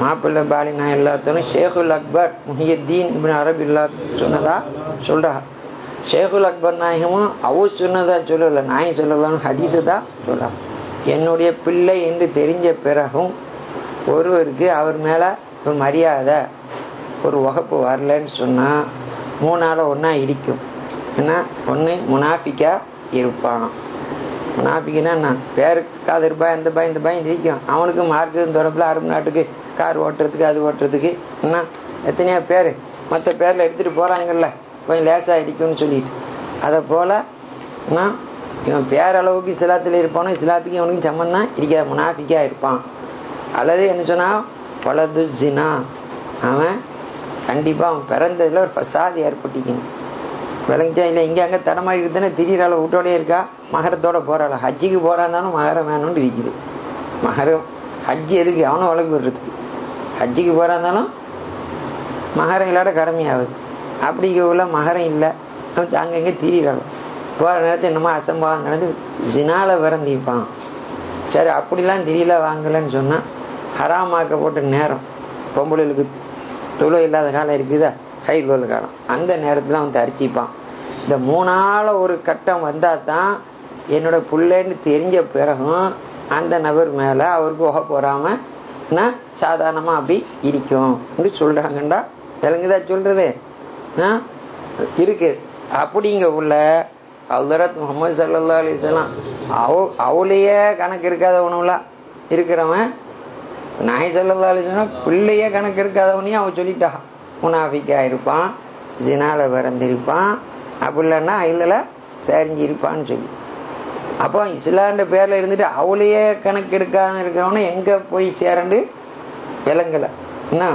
மாப்பிள்ளை பாலினா எல்லாத்தனும் ஷேகுல் அக்பர் முஹியத்தீன் இப்னு அரபி இல்லா சொன்னதா சொல்றா. ஷேகுல் அக்பர் நாயகமும் அவர் சொன்னதா சொல்லலை, நாயகம் சொல்லலான்னு ஹதீஸை தான் சொல்றா. என்னுடைய பிள்ளை என்று தெரிஞ்ச பிறகும் ஒருவருக்கு அவர் மேலே ஒரு மரியாதை ஒரு வகுப்பு வரலன்னு சொன்னால் 3 நாள் ஒன்றா இருக்கும். ஏன்னா ஒன்று முனாஃபிக்கா இருப்பான். முனாஃபிக்குன்னா நான் பேருக்காது இருப்பான், இந்த பாய் இந்த பாய் இருக்கும். அவனுக்கு மார்க்கு தொடப்பில் அரபு நாட்டுக்கு கார் ஓட்டுறதுக்கு அது ஓட்டுறதுக்கு என்ன எத்தனையோ பேர் மற்ற பேரில் எடுத்துகிட்டு போகிறாங்கல்ல, கொஞ்சம் லேசாக அடிக்கும்னு சொல்லிட்டு. அதை போல் நான் இவன் பேரளவுக்கு இஸ்லாத்தில் இருப்பானோ இஸ்லாத்துக்கு இவனுக்கு சம்மந்தான் இருக்காது, முனாஃபிக்காக இருப்பான். அல்லது என்ன சொன்னால் பலது ஜினா, அவன் கண்டிப்பாக அவன் பிறந்ததில் ஒரு ஃபசாது ஏற்பட்டிக்கணும். விளங்கிச்சா இல்லை? இங்கே அங்கே தடமாறி இருக்குதுன்னா திடீரால வீட்டோடய இருக்கா, மகரத்தோடு போகிறாள். ஹஜ்ஜிக்கு போகிறாந்தாலும் மகரம் வேணும்னு இருக்குது. மகரம் ஹஜ்ஜி எதுக்கு? அவனும் வழக்கு விடுறதுக்கு. ஹஜ்ஜிக்கு போகிறாந்தாலும் மகரம் இல்லாத கடமையாகுது. அப்படிங்க உள்ள மகரம் இல்லை, அவன் அங்கங்கே திடீராலும் போகிற நேரத்தில் என்னமோ அசம்பாவம் நடந்து ஜினால பிறந்திப்பான். சரி, அப்படிலாம் திடீர வாங்கலைன்னு சொன்னால் ஹராமாக்கப்பட்ட நேரம், பொம்பளைகளுக்கு தொழு இல்லாத காலம் இருக்குதா, கைகோல் காலம், அந்த நேரத்தில் அவன் தரிச்சிப்பான். இந்த 3 நாள் ஒரு கட்டம் வந்தால் தான் என்னோட பிள்ளைன்னு தெரிஞ்ச பிறகும் அந்த நபர் மேலே அவருக்கு உக போகாமல் நான் சாதாரணமாக அப்படி இருக்கும் அப்படி சொல்கிறாங்கண்டா. விளங்குதா சொல்கிறது? இருக்குது. அப்படிங்க உள்ள ஹஜ்ரத் முஹம்மது ஸல்லல்லாஹு அலைஹி வஸல்லம் அவளையே கணக்கு எடுக்காதவனுலாம் இருக்கிறவன், நாய் ஸல்லல்லாஹு அலைஹி வஸல்லம் பிள்ளையே கணக்கு எடுக்காதவனையும் அவன் சொல்லிட்டா முனாஃபிக்கா இருப்பான், ஜினால பிறந்திருப்பான், அப்படி இல்லைன்னா இதில் தெரிஞ்சிருப்பான்னு சொல்லி. அப்போ இஸ்லாண்ட பேரில் இருந்துட்டு அவளையே கணக்கு எடுக்காத இருக்கிறவன எங்கே போய் சேரண்டு விளங்கலை. என்ன